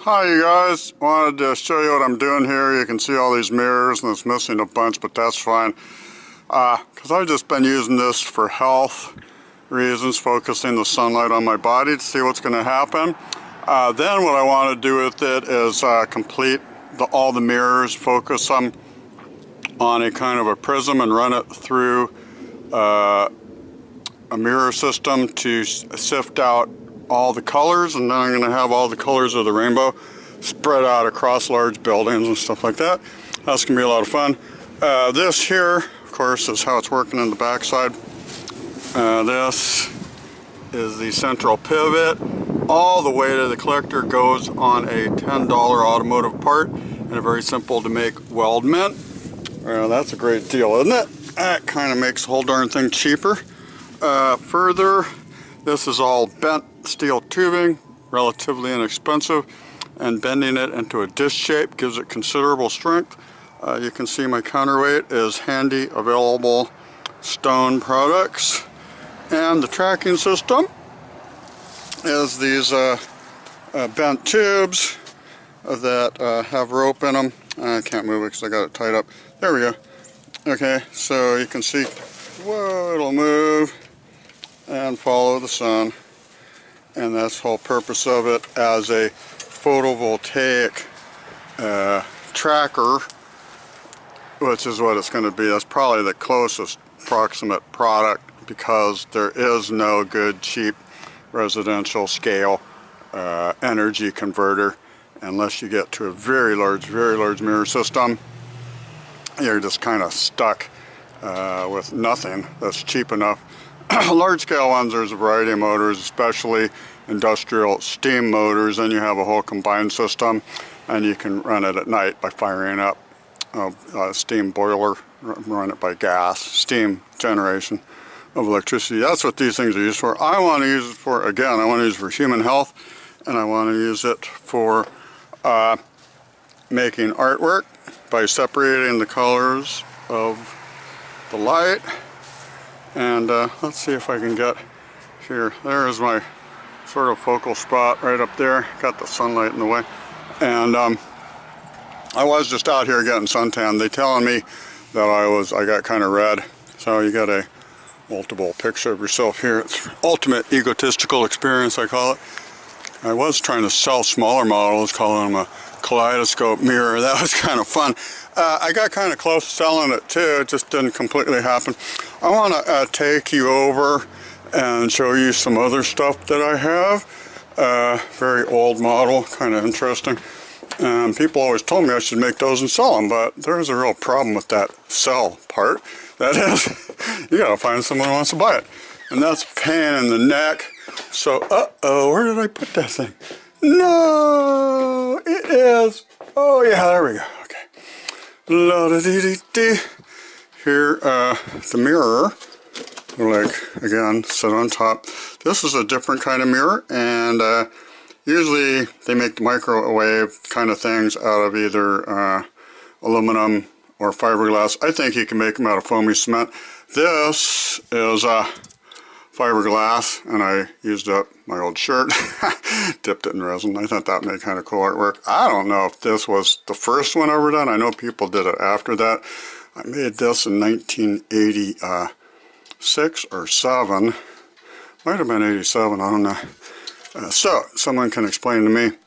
Hi you guys, wanted to show you what I'm doing here. You can see all these mirrors and it's missing a bunch, but that's fine. Because I've just been using this for health reasons, focusing the sunlight on my body to see what's going to happen. Then what I want to do with it is complete all the mirrors, focus them on a kind of a prism and run it through a mirror system to sift out all the colors, and then I'm going to have all the colors of the rainbow spread out across large buildings and stuff like that. That's going to be a lot of fun. This here, of course, is how it's working in the backside. This is the central pivot. All the way to the collector goes on a $10 automotive part, and a very simple to make weldment. That's a great deal, isn't it? That kind of makes the whole darn thing cheaper. Further, this is all bent steel tubing, relatively inexpensive, and bending it into a disc shape gives it considerable strength. You can see my counterweight is handy available stone products, and the tracking system is these bent tubes that have rope in them. I can't move it because I got it tied up. There we go. Okay, so you can see, whoa, it'll move and follow the sun. And that's the whole purpose of it as a photovoltaic tracker, which is what it's going to be. That's probably the closest approximate product, because there is no good cheap residential scale energy converter unless you get to a very large mirror system. You're just kind of stuck with nothing that's cheap enough. Large scale ones, there's a variety of motors, especially industrial steam motors. Then you have a whole combined system, and you can run it at night by firing up a steam boiler, run it by gas, steam generation of electricity. That's what these things are used for. I want to use it for, again, I want to use it for human health, and I want to use it for making artwork by separating the colors of the light. And let's see if I can get here. There is my sort of focal spot right up there. Got the sunlight in the way. And I was just out here getting suntan. They telling me that I got kind of red. So you got a multiple picture of yourself here. It's ultimate egotistical experience, I call it. I was trying to sell smaller models, calling them a kaleidoscope mirror. That was kind of fun. I got kind of close to selling it too. It just didn't completely happen. I want to take you over and show you some other stuff that I have. Very old model, kind of interesting. People always told me I should make those and sell them, but there's a real problem with that sell part. That is, you gotta find someone who wants to buy it. And that's a pain in the neck. So, uh-oh, where did I put that thing? No, it is. Oh yeah, there we go. Okay. La-da-dee-dee-dee. Here, the mirror, like, again, sit on top. This is a different kind of mirror, and usually they make the microwave kind of things out of either aluminum or fiberglass. I think you can make them out of foamy cement. This is fiberglass, and I used up my old shirt, dipped it in resin. I thought that made kind of cool artwork. I don't know if this was the first one ever done. I know people did it after that. I made this in 1986 or 7. Might have been 87, I don't know. So, someone can explain to me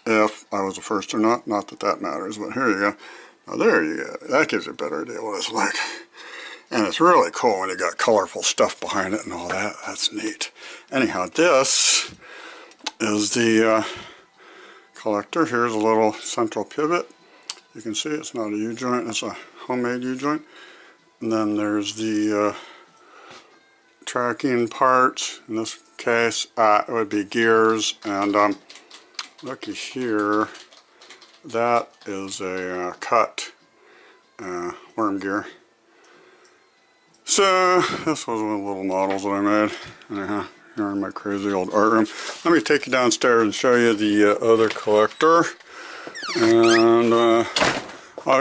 if I was the first or not. Not that that matters, but here you go. Now there you go. That gives you a better idea what it's like. And it's really cool when you got colorful stuff behind it and all that. That's neat. Anyhow, this is the collector. Here's a little central pivot. You can see it's not a U-joint, it's a homemade U-joint. And then there's the tracking parts. In this case, it would be gears. And looky here, that is a cut worm gear. So, this was one of the little models that I made. Anyhow, here in my crazy old art room. Let me take you downstairs and show you the other collector. And I'll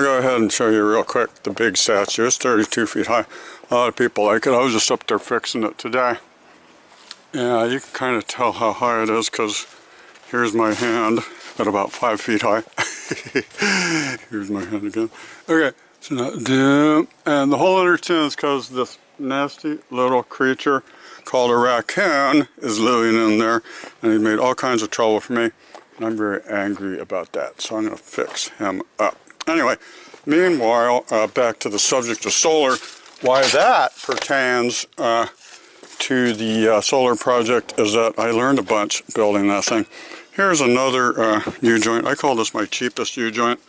go ahead and show you real quick the big statue. It's 32 feet high. A lot of people like it. I was just up there fixing it today. Yeah, you can kind of tell how high it is because here's my hand. at about 5 feet high. Here's my hand again. Okay, so now, and the whole understand is because this nasty little creature called a raccoon is living in there, and he made all kinds of trouble for me, and I'm very angry about that, so I'm going to fix him up. Anyway, meanwhile, back to the subject of solar, why that pertains to the solar project is that I learned a bunch building that thing. Here's another U-joint. I call this my cheapest U-joint.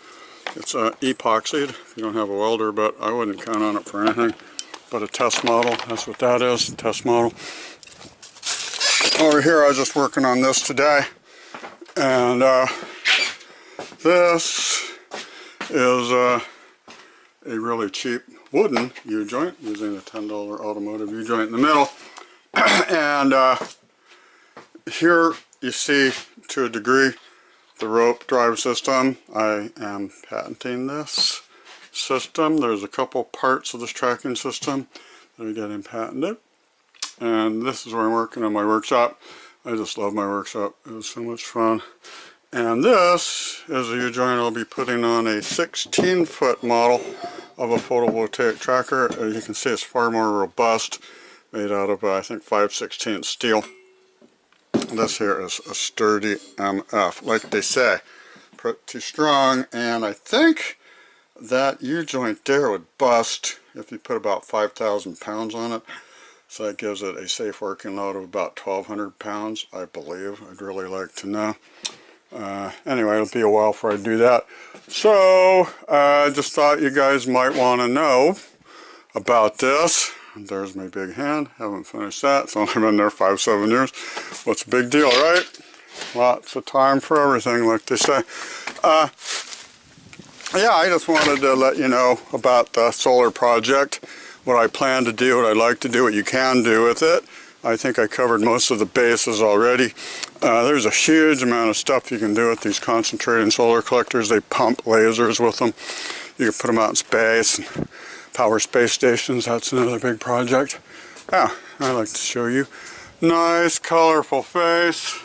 It's epoxied if you don't have a welder, but I wouldn't count on it for anything. But a test model, that's what that is, a test model. Over here I was just working on this today, and this is a really cheap wooden U-joint using a $10 automotive U-joint in the middle. And here you see, to a degree, the rope drive system. I am patenting this system. There's a couple parts of this tracking system that are getting patented. And this is where I'm working on my workshop. I just love my workshop. It was so much fun. And this is a U-joint I'll be putting on a 16-foot model of a photovoltaic tracker. As you can see, it's far more robust, made out of, I think, 5/16 steel. This here is a sturdy MF, like they say, pretty strong, and I think that U-joint there would bust if you put about 5,000 pounds on it. So that gives it a safe working load of about 1,200 pounds, I believe. I'd really like to know. Anyway, it'll be a while before I do that. So, I just thought you guys might want to know about this. There's my big hand. Haven't finished that. It's only been there 5-7 years. What's a big deal, right? Lots of time for everything, like they say. Yeah, I just wanted to let you know about the solar project, what I plan to do, what I'd like to do, what you can do with it. I think I covered most of the bases already. There's a huge amount of stuff you can do with these concentrating solar collectors. They pump lasers with them. You can put them out in space, and power space stations. That's another big project. Yeah, I like to show you. Nice, colorful face.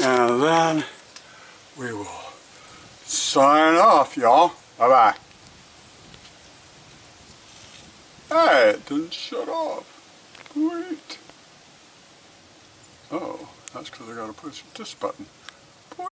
And then we will sign off, y'all. Bye-bye. Hey, it didn't shut off. Wait. Oh, that's because I got to push this button.